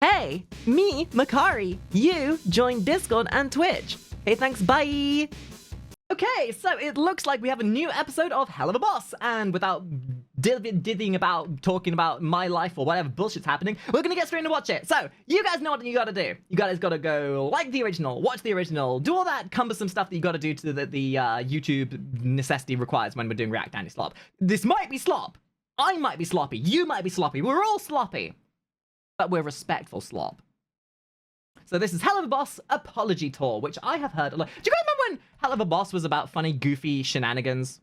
Hey, me, Makari. You join Discord and Twitch. Hey, thanks, bye. Okay, so it looks like we have a new episode of Hell of a Boss, and without dithying about talking about my life or whatever bullshit's happening, we're gonna get straight into watch it. So, you guys know what you gotta do. You guys gotta go like the original, watch the original, do all that cumbersome stuff that you gotta do to the YouTube necessity requires when we're doing React Anti-Slop. This might be slop. I might be sloppy. You might be sloppy. We're all sloppy. But we're respectful slop. So this is Hell of a Boss Apology Tour, which I have heard a lot. Do you guys remember when Hell of a Boss was about funny, goofy shenanigans?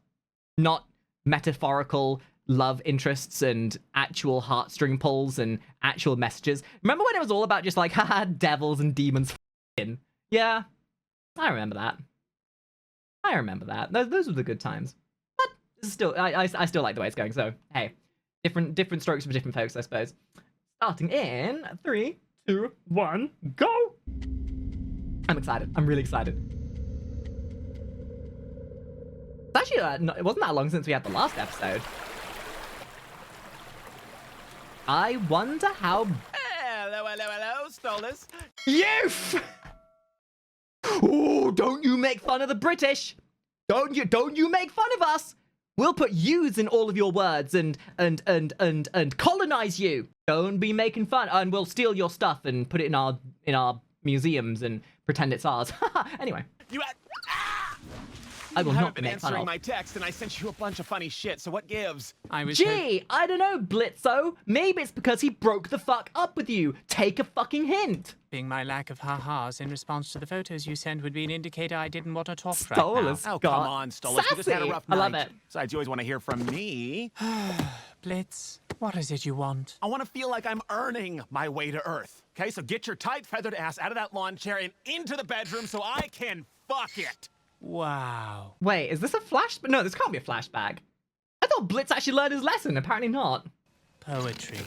Not metaphorical love interests and actual heartstring pulls and actual messages. Remember when it was all about just like, haha, devils and demons f***ing? Yeah, I remember that. I remember that. Those were the good times. But this is still, I still like the way it's going. So, hey, different strokes for different folks, I suppose. Starting in 3, 2, 1, go! I'm excited. I'm really excited. It's actually, it wasn't that long since we had the last episode. I wonder how... Hello, Stolas. Youth! Oh, don't you make fun of the British! Don't you make fun of us! We'll put yous in all of your words and colonize you. Don't be making fun, and we'll steal your stuff and put it in our museums and pretend it's ours. Anyway, I will not been make fun answering of. my text, and I sent you a bunch of funny shit. So what gives? I don't know, Blitzo. Maybe it's because he broke the fuck up with you. Take a fucking hint. Being my lack of ha-has in response to the photos you sent would be an indicator I didn't want to talk right now. Stolas, Oh, come on, Stolas. You just had a rough night. I love it. Besides, you always want to hear from me. Blitz, what is it you want? I want to feel like I'm earning my way to Earth. Okay, so get your tight feathered ass out of that lawn chair and into the bedroom so I can fuck it. Wow. Wait, is this a flashback? No, this can't be a flashback. I thought Blitz actually learned his lesson. Apparently not. Poetry.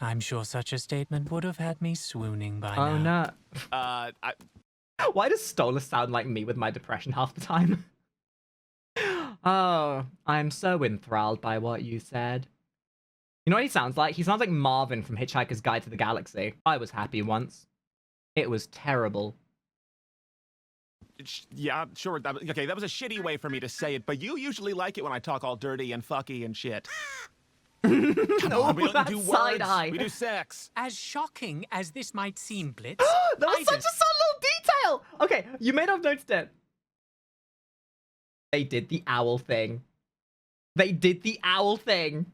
I'm sure such a statement would have had me swooning by Oh, now. no. Why does Stolas sound like me with my depression half the time? Oh, I'm so enthralled by what you said. You know what he sounds like? He sounds like Marvin from Hitchhiker's Guide to the Galaxy. I was happy once. It was terrible. Yeah, sure. Okay, that was a shitty way for me to say it, but you usually like it when I talk all dirty and fucky and shit. Come on, we don't do words. We do sex. As shocking as this might seem, Blitz. That was such a subtle little detail! Okay, you may not have noticed it. They did the owl thing. They did the owl thing.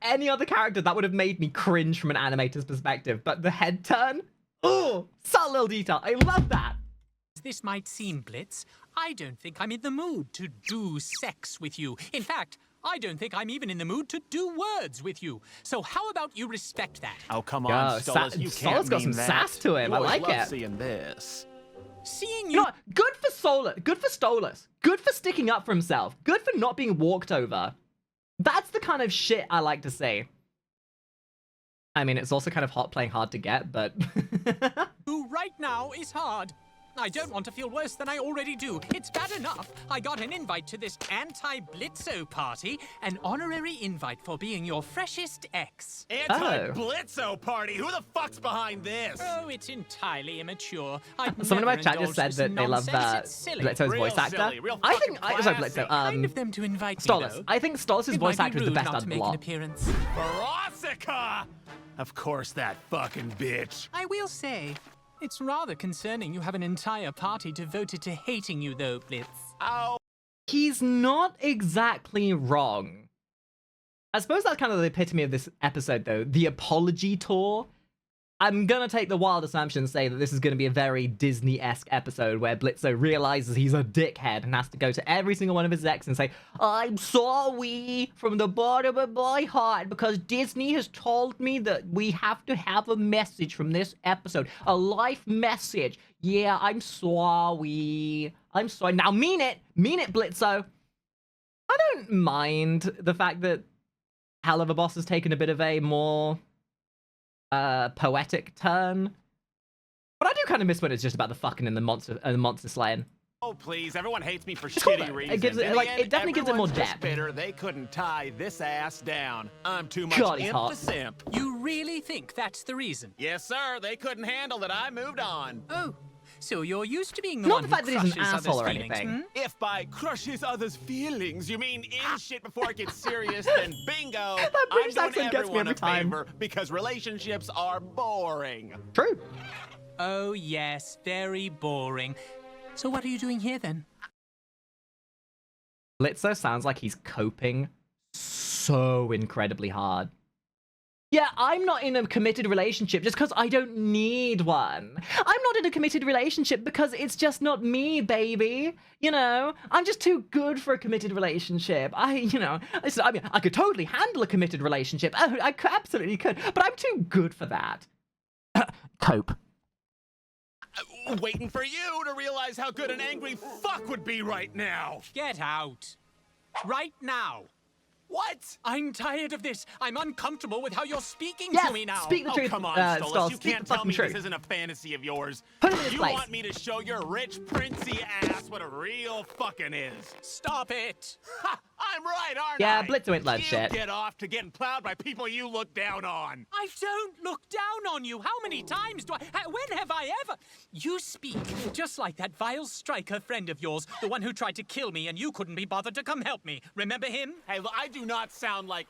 Any other character, that would have made me cringe from an animator's perspective, but the head turn? Oh, subtle little detail. I love that. As this might seem, Blitz, I don't think I'm in the mood to do sex with you. In fact, I don't think I'm even in the mood to do words with you. So how about you respect that? Oh, come on, Stolas, you can't Stolas got some sass to him. I like it. Seeing this. Seeing you... You know what? Good for Stolas. Good for Stolas. Good for sticking up for himself. Good for not being walked over. That's the kind of shit I like to see. I mean, it's also kind of hot playing hard to get, but... Who right now is hard. I don't want to feel worse than I already do. It's bad enough I got an invite to this anti-Blitzo party, an honorary invite for being your freshest ex. Anti-Blitzo party? Who the fuck's behind this? Oh, it's entirely immature. Someone in my chat just said that they love Blitzo's voice actor. I think, sorry, Blitzo, kind of them to invite Stolas. me, I think Stolas' voice actor is the best out I'd to make an appearance. Veronica! Of course, that fucking bitch. I will say, it's rather concerning you have an entire party devoted to hating you, though, Blitz. Oh. He's not exactly wrong. I suppose that's kind of the epitome of this episode, though. The apology tour. I'm gonna take the wild assumption and say that this is gonna be a very Disney-esque episode where Blitzo realizes he's a dickhead and has to go to every single one of his exes and say, I'm sorry from the bottom of my heart because Disney has told me that we have to have a message from this episode. A life message. Yeah, I'm sorry. I'm sorry. Now mean it. Mean it, Blitzo. I don't mind the fact that Hell of a Boss has taken a bit of a more... poetic turn. But I do kind of miss when it's just about the fucking and the monster slaying. Oh, please. Everyone hates me for Cool, shitty reasons. it gives it, like, it definitely gives it more everyone's just depth. bitter they couldn't tie this ass down. I'm too much God, he's imp hot. to simp. You really think that's the reason? Yes, sir. They couldn't handle that I moved on. Oh, so you're used to being the Not one the who fact that he's an crushes others' asshole or feelings, anything. hmm? If by crushes others' feelings you mean in shit before it gets serious, then bingo. That I'm British doing accent gets me everyone every a time. favor because relationships are boring. True. Oh, yes, very boring. So what are you doing here, then? Blitzo sounds like he's coping so incredibly hard. Yeah, I'm not in a committed relationship just because I don't need one. I'm not in a committed relationship because it's just not me, baby. You know, I'm just too good for a committed relationship. I mean, I could totally handle a committed relationship. I absolutely could, but I'm too good for that. Cope. Waiting for you to realize how good an angry fuck would be right now. Get out. Right now. What? I'm tired of this. I'm uncomfortable with how you're speaking Yes, to me now. speak the truth. Come on, Stolas, Stolas. You speak can't the tell fucking me truth. this isn't a fantasy of yours. Put him in his You place. want me to show your rich, princey ass what a real fucking is. Stop it. Ha! I'm right, aren't Yeah, I? Blitzo ain't learned You shit. get off to getting plowed by people you look down on. I don't look down on you. How many times do I... When have I ever... You speak just like that vile striker friend of yours, the one who tried to kill me and you couldn't be bothered to come help me. Remember him? Hey, look, I do not sound like...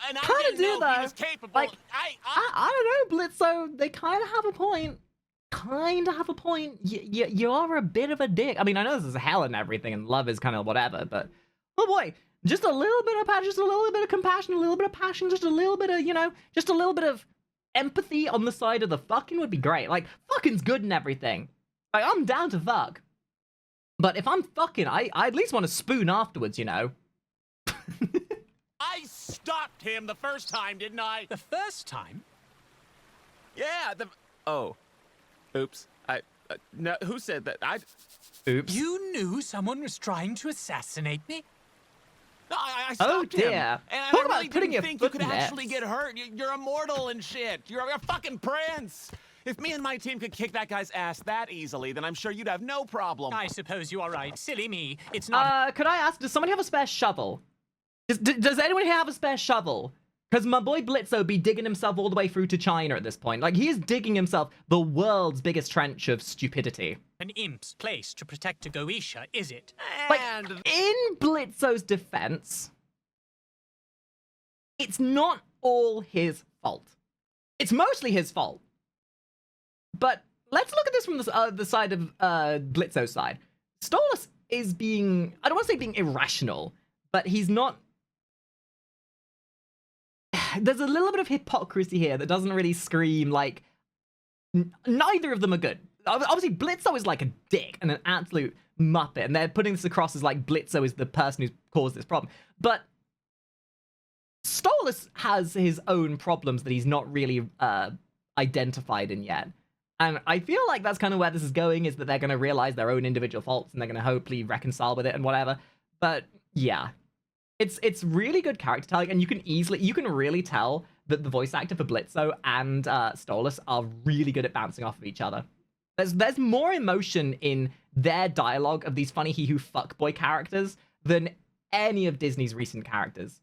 And I Kinda didn't do, know he though. was capable. Like, I don't know, Blitzo. They kind of have a point. You are a bit of a dick. I mean, I know this is hell and everything, and love is kind of whatever, but oh boy, just a little bit of passion, just a little bit of compassion, a little bit of passion, just a little bit of, just a little bit of empathy on the side of the fucking would be great. Like, fucking's good and everything. Like, I'm down to fuck. But if I'm fucking, I at least want to spoon afterwards, you know? I stopped him the first time, didn't I? The first time? Yeah, Oh. Oops. No, who said that? Oops. You knew someone was trying to assassinate me? I Oh, stopped him. dear. And I Talk about really putting your didn't think you foot could in it. actually get hurt. You're immortal and shit. You're a fucking prince. If me and my team could kick that guy's ass that easily, then I'm sure you'd have no problem. I suppose you are right. Silly me. It's not... Could I ask, does somebody have a spare shovel? Does anyone here have a spare shovel? Because my boy Blitzo be digging himself all the way through to China at this point. Like, he is digging himself the world's biggest trench of stupidity. an imp's place to protect a Goetia, is it? Like, And in Blitzo's defense, it's not all his fault. It's mostly his fault. But let's look at this from the side of Blitzo's side. Stolas is being, I don't want to say being irrational, but he's not... There's a little bit of hypocrisy here that doesn't really scream like... Neither of them are good. Obviously, Blitzo is like a dick and an absolute muppet, and they're putting this across as like Blitzo is the person who's caused this problem. But Stolas has his own problems that he's not really identified in yet. And I feel like that's kind of where this is going, is that they're going to realize their own individual faults and they're going to hopefully reconcile with it and whatever. But yeah, it's really good character telling, and you can really tell that the voice actor for Blitzo and Stolas are really good at bouncing off of each other. There's more emotion in their dialogue of these funny he-who fuckboy characters than any of Disney's recent characters.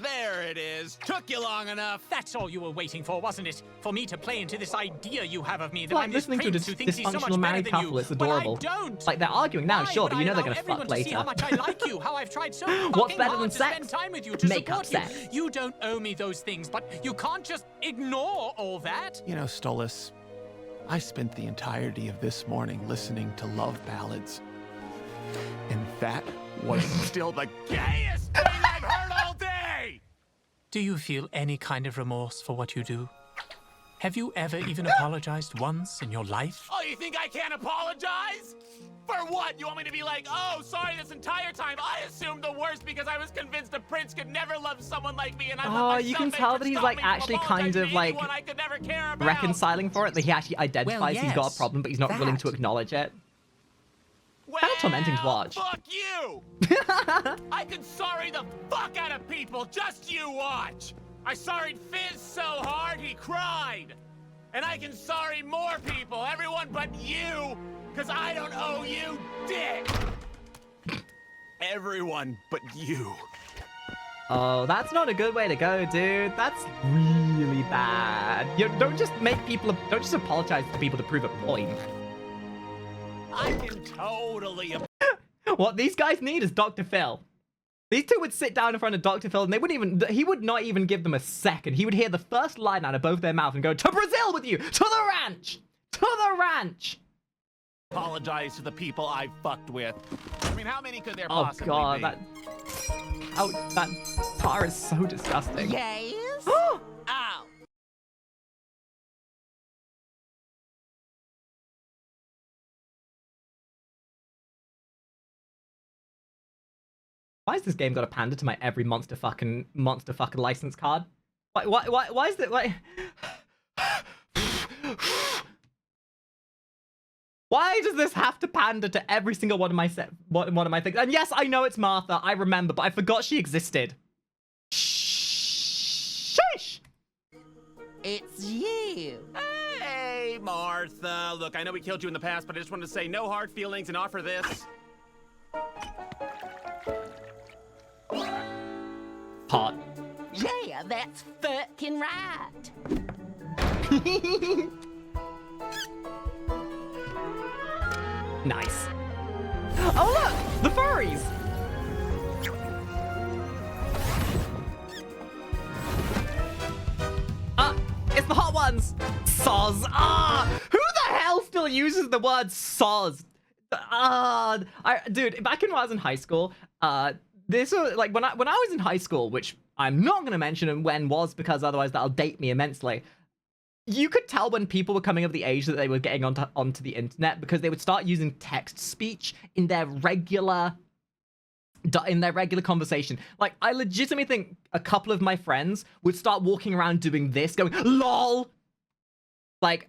there it is. Took you long enough. That's all you were waiting for, wasn't it? For me to play into this idea you have of me that Like I'm this listening to a prince who thinks he's so much dysfunctional better married than couple, you. it's adorable. When I don't. Like, they're arguing now, Why sure, would but you know I they're allow gonna everyone fuck to see how later. much I like you, how I've tried so What's fucking better hard than to sex? spend time with you, to Make-up support sex. you. You don't owe me those things, but you can't just ignore all that. You know, Stolas, I spent the entirety of this morning listening to love ballads. And that was still the gayest thing I've heard all day! Do you feel any kind of remorse for what you do? Have you ever even apologized once in your life? Oh, you think I can't apologize? For what? You want me to be like, oh, sorry, this entire time I assumed the worst because I was convinced a prince could never love someone like me, and I love myself. You can tell that he's like actually kind of like I could never care about. reconciling for it, that he actually identifies he's got a yes, problem, but he's not willing to that. acknowledge it. Well, Kinda tormenting to watch. Fuck you! I can sorry the fuck out of people, just you watch! I sorried Fizz so hard he cried! And I can sorry more people, everyone but you, because I don't owe you dick! Everyone but you. Oh, that's not a good way to go, dude. That's really really bad. You know, don't just apologize to people to prove a point. I can totally. What these guys need is Dr. Phil. These two would sit down in front of Dr. Phil and he would not even give them a second. He would hear the first line out of both their mouth and go, "To Brazil with you! To the ranch! To the ranch!" Apologize to the people I fucked with. I mean, how many could there Oh possibly god, be? that tar is so disgusting. Yes? Oh! Ow! Why has this game got a panda to my every monster fucking license card? Why is it like? Why does this have to pander to every single one of my things? And yes, I know it's Martha. I remember, but I forgot she existed. Sheesh. It's you. Hey, Martha. Look, I know we killed you in the past, but I just wanted to say no hard feelings and offer this. Hot. Yeah, that's fucking right. Nice. Oh look, the furries. It's the hot ones. Soz. Who the hell still uses the word soz? Dude, back when I was in high school, this was like when I was in high school, which I'm not going to mention when was because otherwise that'll date me immensely. You could tell when people were coming of the age that they were getting onto the internet because they would start using text speech in their regular conversation. Like, I legitimately think a couple of my friends would start walking around doing this, going, LOL! Like,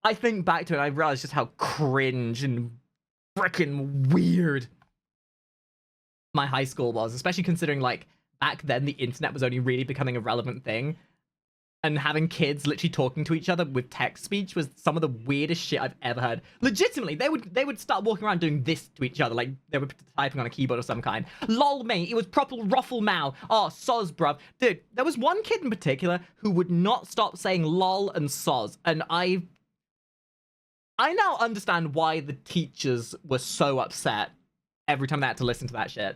I think back to it and I realize just how cringe and frickin' weird my high school was, especially considering, like, back then the internet was only really becoming a relevant thing. And having kids literally talking to each other with text speech was some of the weirdest shit I've ever heard. Legitimately, they would start walking around doing this to each other, like they were typing on a keyboard of some kind. Lol, mate, it was proper ruffle mouth. Oh, soz, bruv. Dude, there was one kid in particular who would not stop saying lol and soz, and I now understand why the teachers were so upset every time they had to listen to that shit.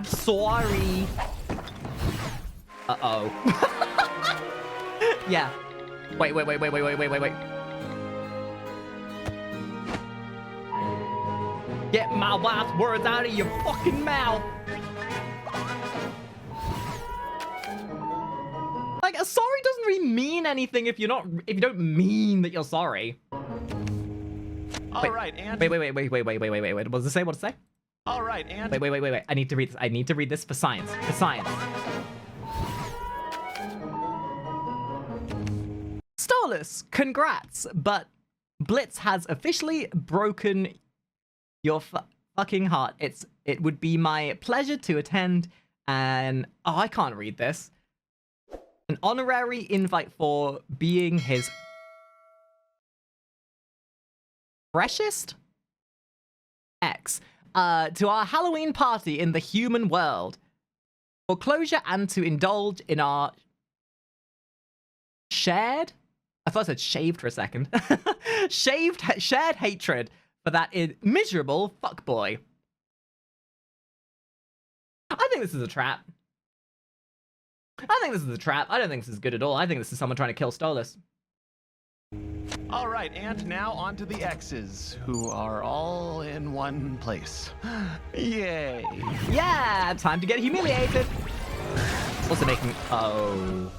Sorry. Uh-oh. Yeah. Wait. Get my wife's words out of your fucking mouth. Like, a sorry doesn't really mean anything if you don't mean that you're sorry. All right, and Wait. What does it say? What does it say? all right, and Wait. I need to read this. I need to read this for science. For science. Stolas, congrats, but Blitz has officially broken your fucking heart. It would be my pleasure to attend an... Oh, I can't read this. An honorary invite for being his... freshest? X. To our Halloween party in the human world. For closure and to indulge in our... shared? I thought I said shaved for a second. Shared hatred for that miserable fuckboy. I think this is a trap. I don't think this is good at all. I think this is someone trying to kill Stolas. all right, and now on to the X's, who are all in one place. Yay! Yeah, time to get humiliated. Also making... Oh...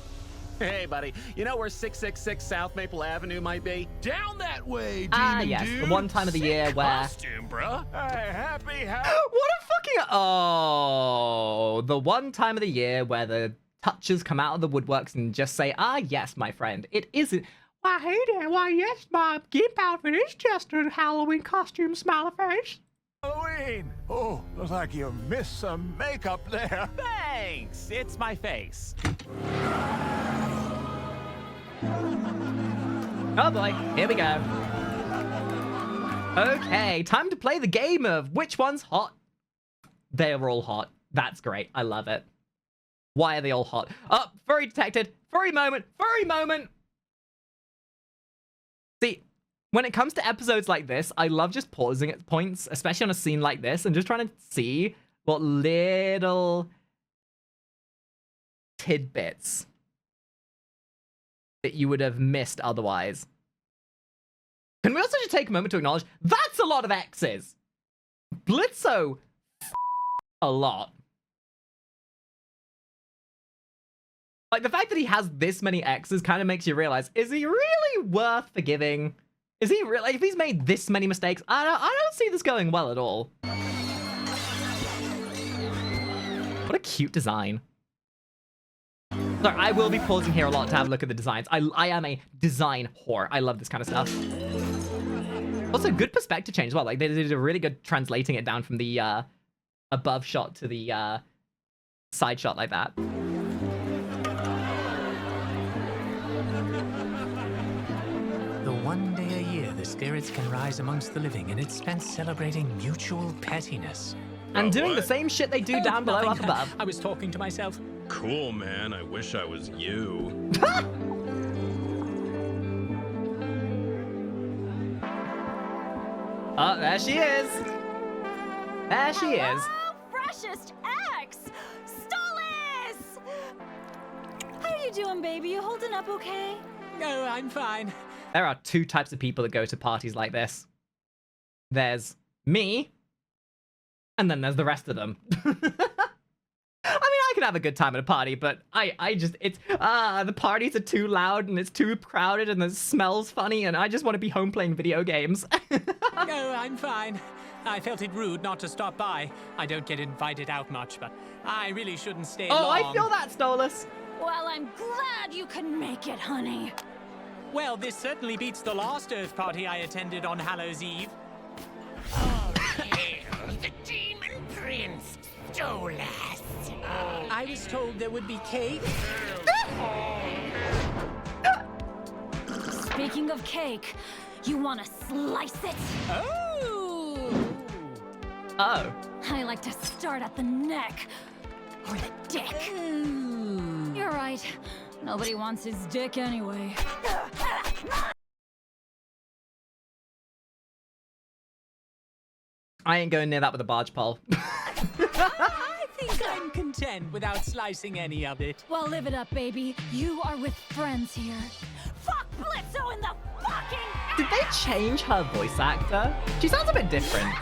Hey, buddy, you know where 666 South Maple Avenue might be? Down that way, demon yes, dude. the one time of the year where... Costume, bruh. Hey, happy... What a fucking... Oh, the one time of the year where the touchers come out of the woodworks and just say, yes, my friend, it isn't... Why, hey there, why, yes, my gimp outfit is just a Halloween costume, smiley face. Halloween! Oh, looks like you missed some makeup there. Thanks, it's my face. Oh boy, here we go. Okay, time to play the game of which one's hot. They're all hot. That's great. I love it. Why are they all hot? Oh, furry detected. Furry moment. Furry moment. See, when it comes to episodes like this, I love just pausing at points, especially on a scene like this, and just trying to see what little tidbits that you would have missed otherwise. Can we also just take a moment to acknowledge that's a lot of X's? Blitzo a lot. Like, the fact that he has this many X's kind of makes you realize, is he really worth forgiving? Is he really, like, if he's made this many mistakes, I don't see this going well at all. What a cute design. Sorry, I will be pausing here a lot to have a look at the designs. I am a design whore. I love this kind of stuff. Also, good perspective change as well. Like, they did a really good translating it down from the above shot to the side shot like that. The one day a year the spirits can rise amongst the living, and it's spent celebrating mutual pettiness. And doing the same shit they do down below up above. I was talking to myself. Cool, man. I wish I was you. Oh, there she is. There she is. Hello, freshest X! Stolas! How are you doing, baby? You holding up okay? No, I'm fine. There are two types of people that go to parties like this. There's me, and then there's the rest of them. I mean, I can have a good time at a party, but the parties are too loud and it's too crowded and the smells funny and I just want to be home playing video games. No, I'm fine. I felt it rude not to stop by. I don't get invited out much, but I really shouldn't stay long. Oh, I feel that, Stolas. Well, I'm glad you can make it, honey. Well, this certainly beats the last Earth party I attended on Hallows Eve. Oh, hail the demon prince, Stolas. I was told there would be cake. Speaking of cake, you want to slice it? Oh! Oh. I like to start at the neck. Or the dick. You're right. Nobody wants his dick anyway. I ain't going near that with a barge pole. I think I'm content without slicing any of it. Well, live it up, baby. You are with friends here. Fuck Blitzo in the fucking ass! Did they change her voice actor? She sounds a bit different.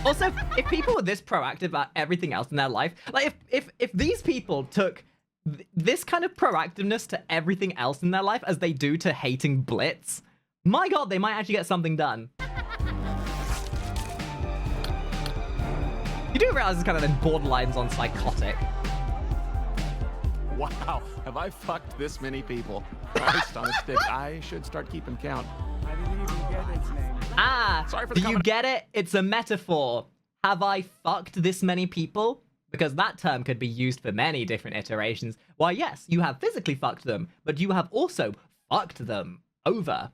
Also, if people were this proactive about everything else in their life, like if these people took this kind of proactiveness to everything else in their life as they do to hating Blitz, my god, they might actually get something done. You do realize it's kind of then borderlines on psychotic. Wow, have I fucked this many people? Christ on a stick. I should start keeping count. I didn't even get its name. Ah, Sorry for the do you comment. get it? It's a metaphor. Have I fucked this many people? Because that term could be used for many different iterations. Why, yes, you have physically fucked them, but you have also fucked them over.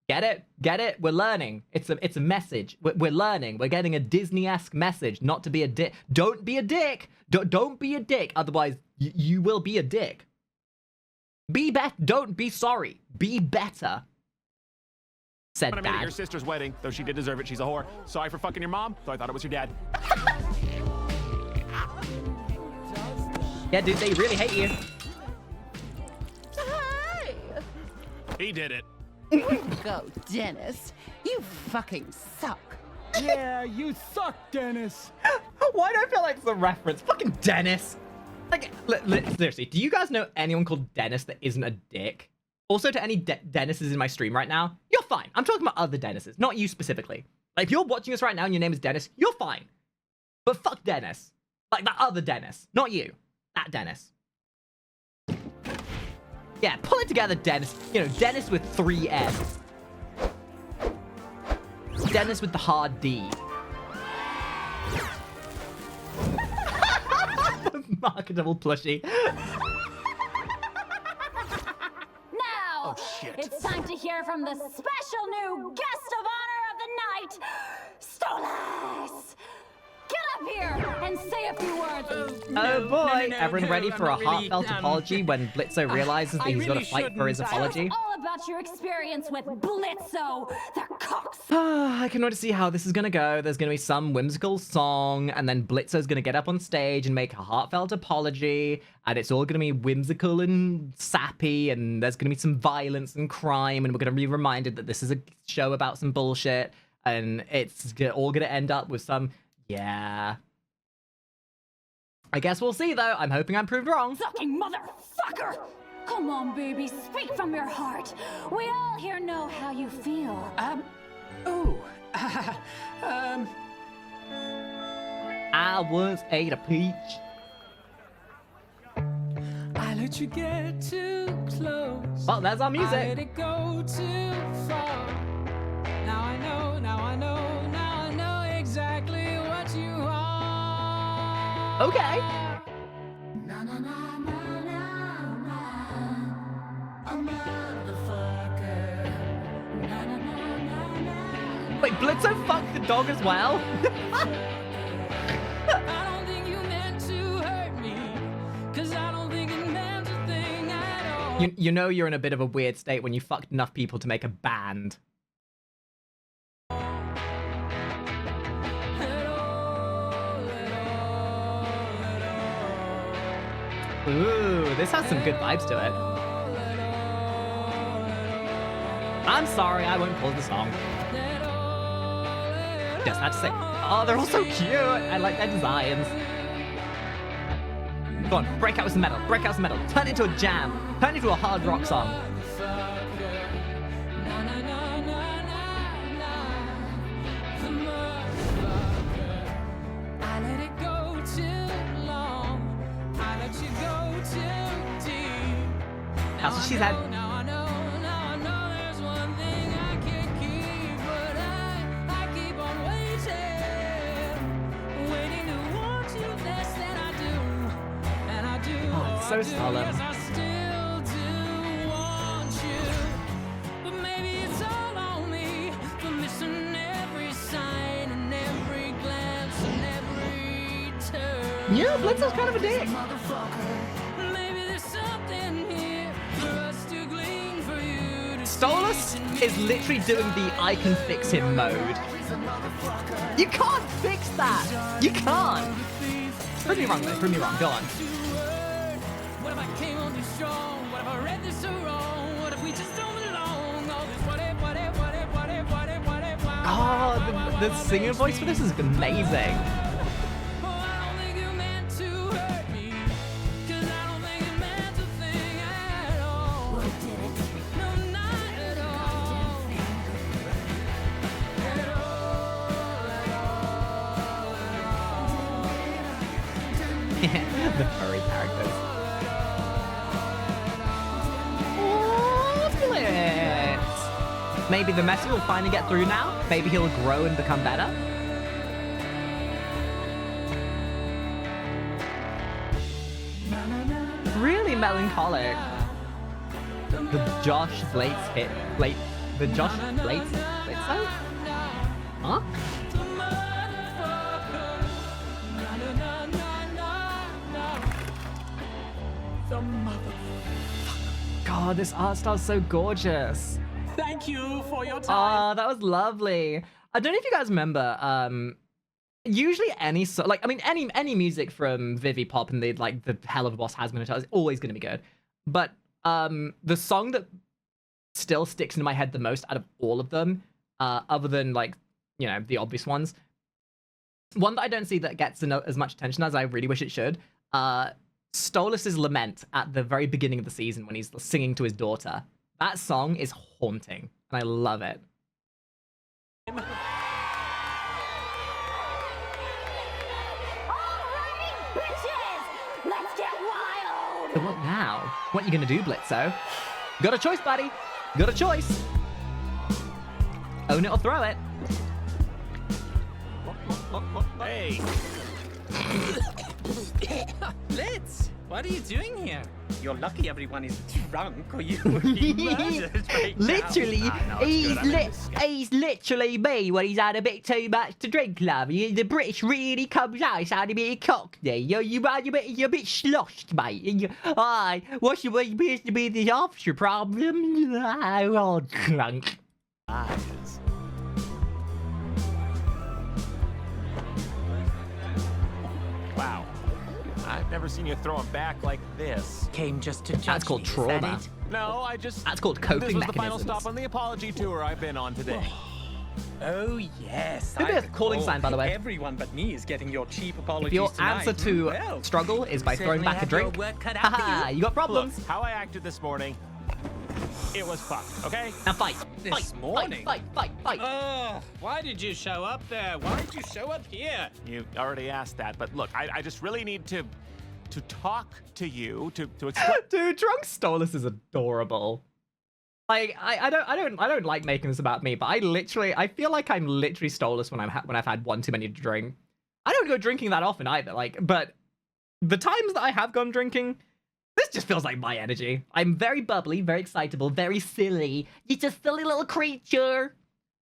Get it? Get it? We're learning. It's a message. We're learning. We're getting a Disney-esque message. Not to be a dick. Don't be a dick. Don't be a dick. Otherwise, you will be a dick. Be better. Don't be sorry. Be better. Said When I made it at Dad. your sister's wedding, though she did deserve it, she's a whore. Sorry for fucking your mom, though I thought it was your dad. Yeah, dude, they really hate you. Hey! He did it. Go, Dennis. You fucking suck. Yeah, you suck, Dennis. Why do I feel like it's a reference? Fucking Dennis. Like, seriously, do you guys know anyone called Dennis that isn't a dick? Also, to any Dennises in my stream right now, you're fine. I'm talking about other Dennises, not you specifically. Like, if you're watching this right now and your name is Dennis, you're fine. But fuck Dennis. Like, that other Dennis, not you. That Dennis. Yeah, pull it together, Dennis. You know, Dennis with 3 N's. Dennis with the hard D. Marketable plushie. Now, Oh, shit. it's time to hear from the special special new guest of honor of the night, Stolas! Get up here and say a few words. Oh boy, everyone ready for a heartfelt apology when Blitzo realizes that he's got to fight for his apology? All about your experience with Blitzo, the cocks. I can already see how this is gonna go. There's gonna be some whimsical song, and then Blitzo's gonna get up on stage and make a heartfelt apology, and it's all gonna be whimsical and sappy, and there's gonna be some violence and crime, and we're gonna be reminded that this is a show about some bullshit, and it's all gonna end up with some, yeah. I guess we'll see, though. I'm hoping I'm proved wrong. Sucking motherfucker! Come on, baby, speak from your heart. We all here know how you feel. I once ate a peach. I let you get too close. Well, there's our I music. let it go too far. Now I know, now I know, now I know exactly what you are. Okay. Wait, Blitzo fucked the dog as well? I don't think you meant to hurt me, 'cause I don't think it meant a thing at all. You know you're in a bit of a weird state when you fucked enough people to make a band. Ooh, this has some good vibes to it. I'm sorry, I won't pull the song. Just had to say, oh, they're all so cute. I like their designs. Go on, break out with some metal, break out some metal. Turn it into a jam. Turn it into a hard rock song. I let it go too long. I let you go too deep. That's what she said. Now I know there's one thing I can't keep, but I keep on waiting to want you less than I do, and I do. Oh, it's so solemn. Yes, I still do want you, but maybe it's all on me for missing every sign and every glance and every turn. Yeah, Blitzo's kind of a dick. Maybe there's something here for us to glean, for you to Stolas is literally doing the I can fix him mode. You can't fix that. You can't. Prove me wrong, though. Prove me wrong. Go on. What if I came on too strong? What if I read this so wrong? What if we just don't belong? All this what if. Oh, the singing voice for this is amazing. Oh, I don't think you meant to hurt me, 'cause I don't think it meant a thing at all. No, not at all. The furry characters. Oh, Blitz. Maybe the message will finally get through now. Maybe he'll grow and become better. Really melancholic. The Josh Blates hit. The Josh Blates? Blitzo? Huh? God, this art style's so gorgeous. Thank you for your time. Oh, that was lovely. I don't know if you guys remember, usually any any music from Vivi Pop and the Helluva Boss has been is always going to be good. But the song that still sticks into my head the most out of all of them, other than the obvious ones, one that I don't see that gets as much attention as I really wish it should, Stolas' lament at the very beginning of the season when he's singing to his daughter. That song is haunting, and I love it. Alrighty, bitches! Let's get wild! So what now? What you gonna do, Blitzo? Got a choice, buddy. Got a choice. Own it or throw it. Hey, Blitz, what are you doing here? You're lucky everyone is drunk, or you would be murdered right now. Literally, no, it's good. he's literally me when he's had a bit too much to drink, love. The British really comes out sounding a bit cockney. You're a bit sloshed, mate. What's your appears to be the officer problem? I'm all drunk. Eyes. Wow. I've never seen you throw him back like this. Came just to judge That's called me, is that trauma. it? No, I just... That's called coping This was the final mechanisms. stop on the apology tour I've been on today. Oh, yes. Maybe I a calling recall. sign, by the way. Everyone but me is getting your cheap apologies If your tonight. answer to Well, struggle is by throwing certainly back a have your drink, work cut out for haha, you. you got Look, problems. how I acted this morning, it was fucked, okay? Now fight. This Fight, morning? Fight. Oh, why did you show up there? Why did you show up here? You already asked that, but look, I just really need to talk to you, to explain. Dude, Drunk Stolas is adorable. Like, I don't like making this about me, but I feel like I'm literally Stolas when I've had one too many to drink. I don't go drinking that often either, like, but the times that I have gone drinking, this just feels like my energy. I'm very bubbly, very excitable, very silly. You're just a silly little creature.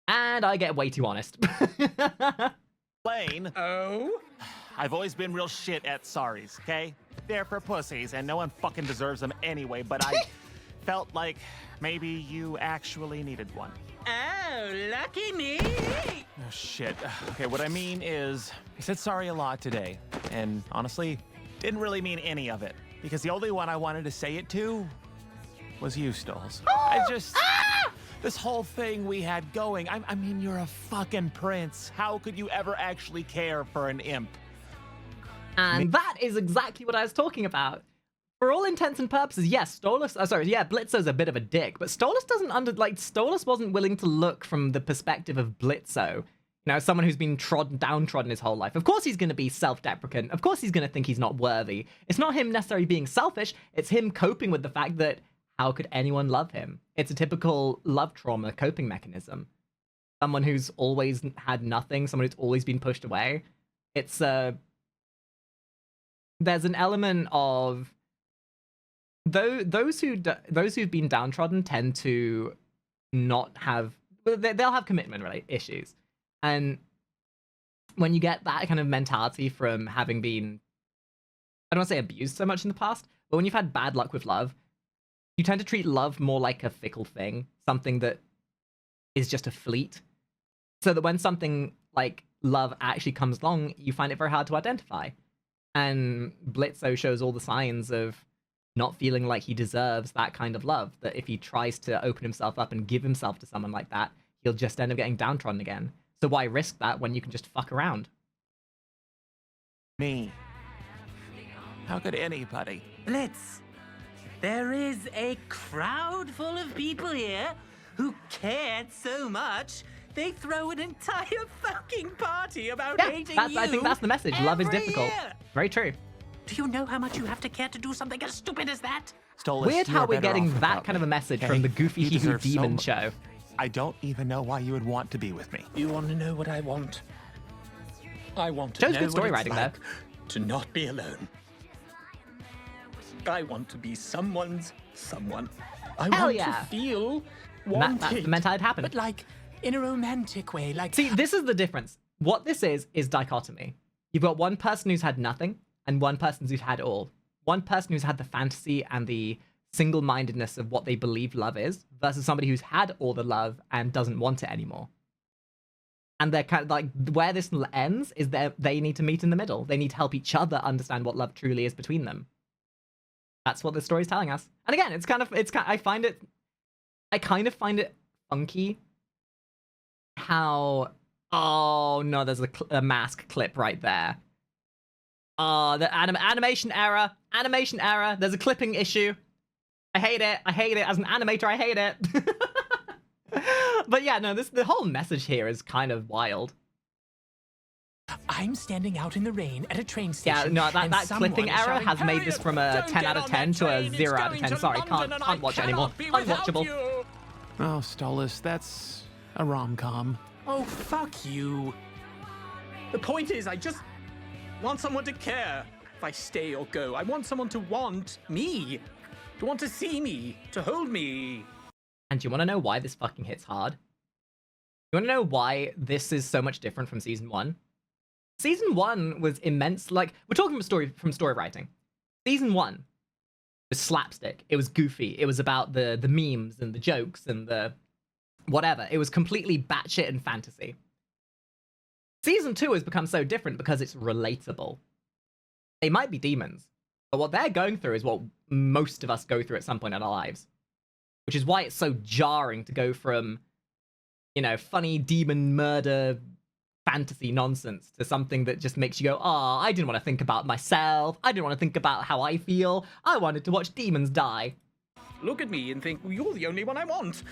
And I get way too honest. Explain. Oh? I've always been real shit at sorries, okay? They're for pussies, and no one fucking deserves them anyway, but I felt like maybe you actually needed one. Oh, lucky me. Oh, shit. Okay, what I mean is, I said sorry a lot today, and honestly, didn't really mean any of it, because the only one I wanted to say it to was you, Stoles. This whole thing we had going, I mean, you're a fucking prince. How could you ever actually care for an imp? And that is exactly what I was talking about. For all intents and purposes, yes, Blitzo's a bit of a dick, but Stolas Stolas wasn't willing to look from the perspective of Blitzo. You know, someone who's been downtrodden his whole life. Of course he's going to be self-deprecant. Of course he's going to think he's not worthy. It's not him necessarily being selfish. It's him coping with the fact that how could anyone love him? It's a typical love trauma coping mechanism. Someone who's always had nothing, someone who's always been pushed away. It's there's an element of those who've been downtrodden tend to not have, they'll have commitment issues, and when you get that kind of mentality from having been, I don't want to say abused so much in the past, but when you've had bad luck with love, you tend to treat love more like a fickle thing, something that is just a fleet, so that when something like love actually comes along, you find it very hard to identify. And Blitzo shows all the signs of not feeling like he deserves that kind of love, that if he tries to open himself up and give himself to someone like that, he'll just end up getting downtrodden again. So why risk that when you can just fuck around? Me. How could anybody? Blitz, there is a crowd full of people here who cared so much they throw an entire fucking party about hating you. I think that's the message. Love is every difficult. year. Very true. Do you know how much you have to care to do something as stupid as that? Stolas, Weird how you're we're better getting off that without kind of a me, message okay? from the Goofy You He Who deserve so Demon much. show. I don't even know why you would want to be with me. You want to know what I want? I want to Shows know good story what writing it's there. like to not be alone. I want to be someone's someone. I Hell want yeah. to feel And wanted. that's the mentality that happened. But like in a romantic way, like See, this is the difference. What this is dichotomy. You've got one person who's had nothing, and one person who's had all. One person who's had the fantasy and the single-mindedness of what they believe love is, versus somebody who's had all the love and doesn't want it anymore. And they're kind of like, where this ends is that they need to meet in the middle. They need to help each other understand what love truly is between them. That's what the story's telling us. And again, I kind of find it funky how, oh no, there's a mask clip right there. Oh, the animation error. There's a clipping issue. I hate it. As an animator, I hate it. But yeah, no, the whole message here is kind of wild. I'm standing out in the rain at a train Yeah, station. no, and that someone clipping is error shouting, has made "Hurry this up, from a don't 10 get out of on 10 that to a train, it's 0 out of going 10. to Sorry, London, and can't watch it anymore. cannot be without Unwatchable. you." Oh, Stolas, that's a rom-com. Oh, fuck you. The point is, I just want someone to care. if I stay or go. I want someone to want me. To want to see me. To hold me. And do you want to know why this fucking hits hard? You want to know why this is so much different from season 1? Season 1 was immense. Like, we're talking from story writing. Season 1 was slapstick. It was goofy. It was about the memes and the jokes and the whatever. It was completely batshit and fantasy. Season 2 has become so different because it's relatable. They might be demons, but what they're going through is what most of us go through at some point in our lives. Which is why it's so jarring to go from, you know, funny demon murder fantasy nonsense to something that just makes you go, oh, I didn't want to think about myself. I didn't want to think about how I feel. I wanted to watch demons die. Look at me and think, you're the only one I want.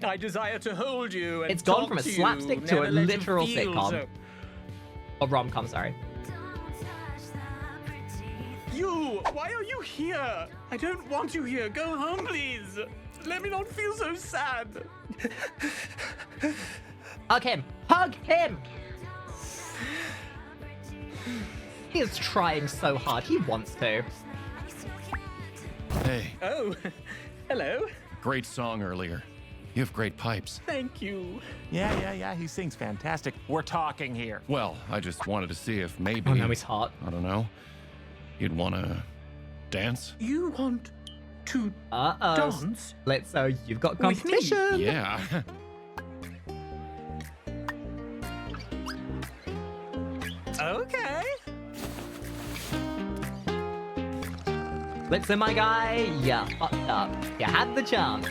I desire to hold you and It's gone talk from a to you, slapstick to never a let you literal feel sitcom. so- Or rom-com, sorry. You! Why are you here? I don't want you here. Go home, please. Let me not feel so sad. Hug him! Hug him! He is trying so hard. He wants to. Hey, Oh, hello. great song earlier. You have great pipes. Thank you. Yeah, he sings fantastic. We're talking here. Well, I just wanted to see if maybe... Oh, now he's hot. I don't know. You'd want to dance? You want to Uh-oh. dance? Blitzo, you've got With me? competition! Yeah. Okay. Blitzo, my guy, you fucked up. You had the chance.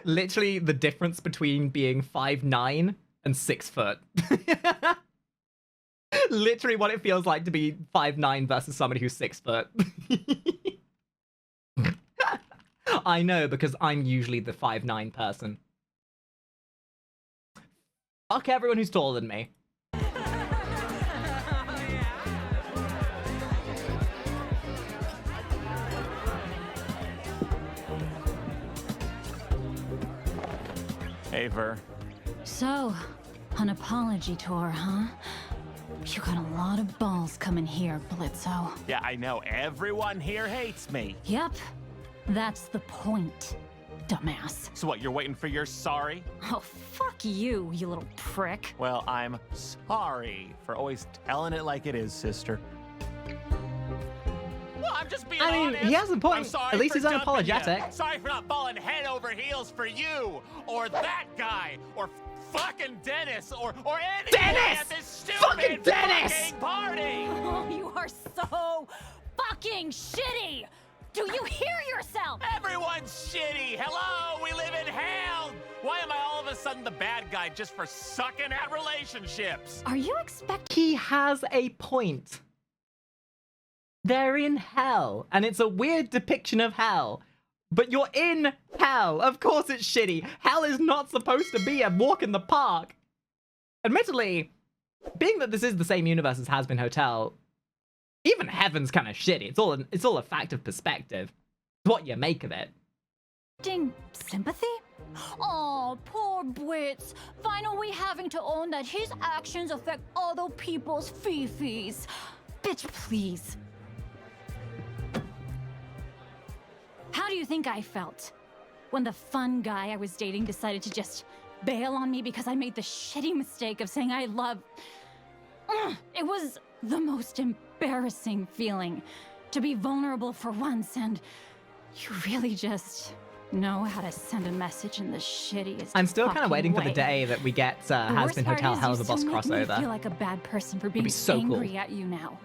Literally the difference between being 5'9" and 6 foot. Literally what it feels like to be 5'9" versus somebody who's 6 foot. I know, because I'm usually the 5'9" person. Fuck everyone who's taller than me. Hey, Ver. So, an apology tour, huh? You got a lot of balls coming here, Blitzo. Yeah, I know. Everyone here hates me. Yep, that's the point, dumbass. So what, you're waiting for your sorry? Oh, fuck you, you little prick. Well, I'm sorry for always telling it like it is, sister. Well, I'm just being I mean, honest. he has a point. I'm sorry At least for he's dumping unapologetic. you. Sorry for not falling head over heels for you, or that guy, or fucking Dennis, or anyone Dennis! at this stupid Fucking Dennis! fucking party. Oh, you are so fucking shitty! Do you hear yourself? Everyone's shitty. Hello, we live in hell. Why am I all of a sudden the bad guy just for sucking at relationships? Are you expecting? He has a point. They're in hell, and it's a weird depiction of hell. But you're in hell. Of course it's shitty. Hell is not supposed to be a walk in the park. Admittedly, being that this is the same universe as Has Been Hotel, even heaven's kind of shitty. It's all a fact of perspective. It's what you make of it. Sympathy? Oh, poor Blitz. Finally having to own that his actions affect other people's fifis. Bitch, please. How do you think I felt when the fun guy I was dating decided to just bail on me because I made the shitty mistake of saying I love... It was the most embarrassing feeling to be vulnerable for once, and you really just know how to send a message in the shittiest I'm still kind of fucking waiting for the way. day that we get The Has worst Been part Hotel is Hell of a you Boss still make me crossover. feel like a bad person for being be so cool. angry at you now.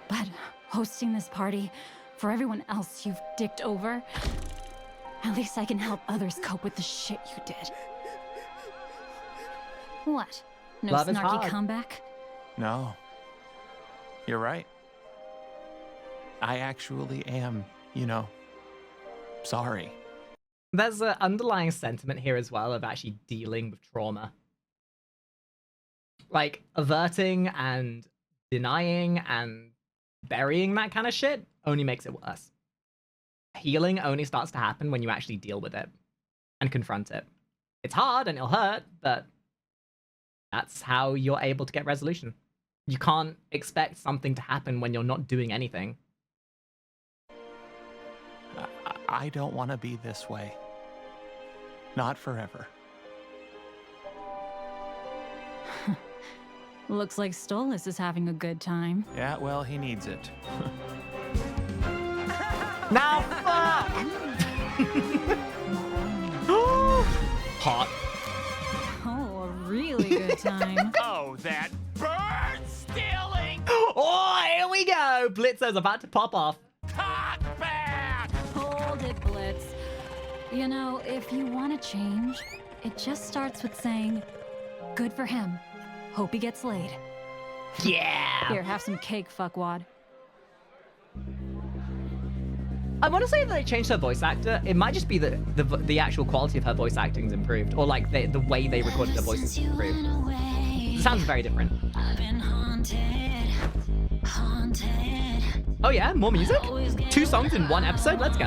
But hosting this party for everyone else you've dicked over, at least I can help others cope with the shit you did. What? No Love is snarky hard. comeback? No. You're right. I actually am, sorry. There's an underlying sentiment here as well of actually dealing with trauma. Like, averting and denying and burying that kind of shit only makes it worse. healing only starts to happen when you actually deal with it and confront it. It's hard and it'll hurt, but that's how you're able to get resolution. You can't expect something to happen when you're not doing anything. I don't want to be this way. Not forever. Looks like Stolas is having a good time. Yeah, well, he needs it. Now fuck! Hot. Oh, a really good time. Oh, that bird stealing Oh, here we go! Blitzo's about to pop off. cockback! Hold it, Blitz. You know, if you want to change, it just starts with saying, good for him. Hope he gets laid. Yeah! Here, have some cake, fuckwad. I want to say that they changed her voice actor. It might just be that the actual quality of her voice acting's improved, or like the way they recorded her voice is improved. It sounds very different. Oh yeah, more music? 2 songs in 1 episode? Let's go.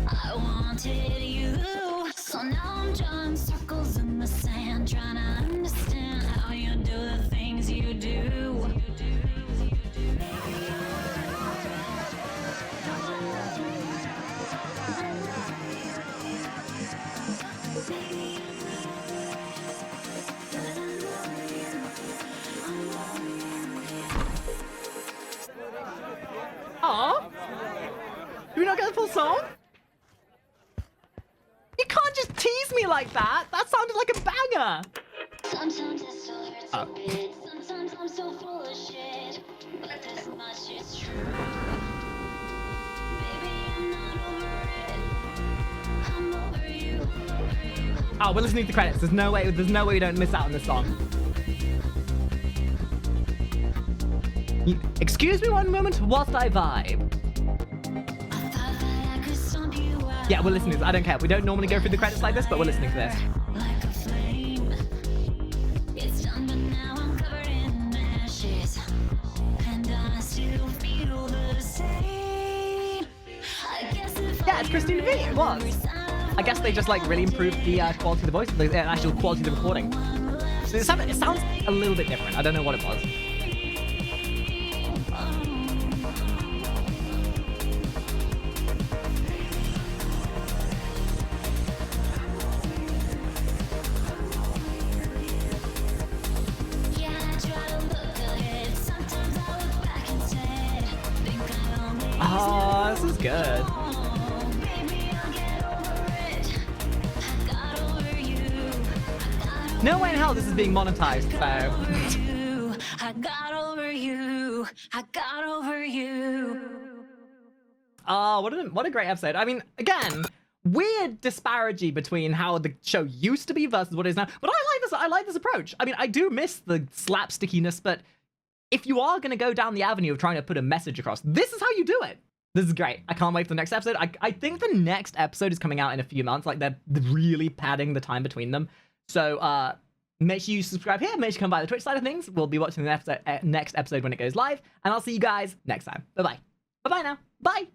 I wanted you. So now I'm drawing circles in the sand, trying to understand how you do the things you do. Aw. Do we not get the full song? You can't just tease me like that. That sounded like a banger. Sometimes it still hurts Oh. a bit. Sometimes I'm so full of shit. But this much is true. Baby, I'm not over it. I'm over you. Oh, we're listening to the credits. There's no way we don't miss out on this song. Excuse me one moment whilst I vibe. I thought that I could stomp you out. Yeah, we're listening to this. I don't care. We don't normally go through the credits like this, but we're listening to this. Like a flame. It's done, but now I'm covered in ashes. And I still feel the same. I guess if Yeah, it's Christina V. It was. I guess they just like really improved the quality of the voice, the actual quality of the recording. So it sounds a little bit different. I don't know what it was. Yeah, I try to look ahead. Sometimes I look back instead. Think I only Oh, this is good. oh, baby, I'll get over it. I got over you. No way in hell this is being monetized, so. You. I got over you. I got over you. Oh, what a great episode. I mean, again, weird disparity between how the show used to be versus what it is now. But I like this approach. I mean, I do miss the slapstickiness, but if you are going to go down the avenue of trying to put a message across, this is how you do it. This is great. I can't wait for the next episode. I think the next episode is coming out in a few months. Like, they're really padding the time between them. So, make sure you subscribe here. Make sure you come by the Twitch side of things. We'll be watching the next episode when it goes live. And I'll see you guys next time. Bye-bye. Bye-bye now. Bye.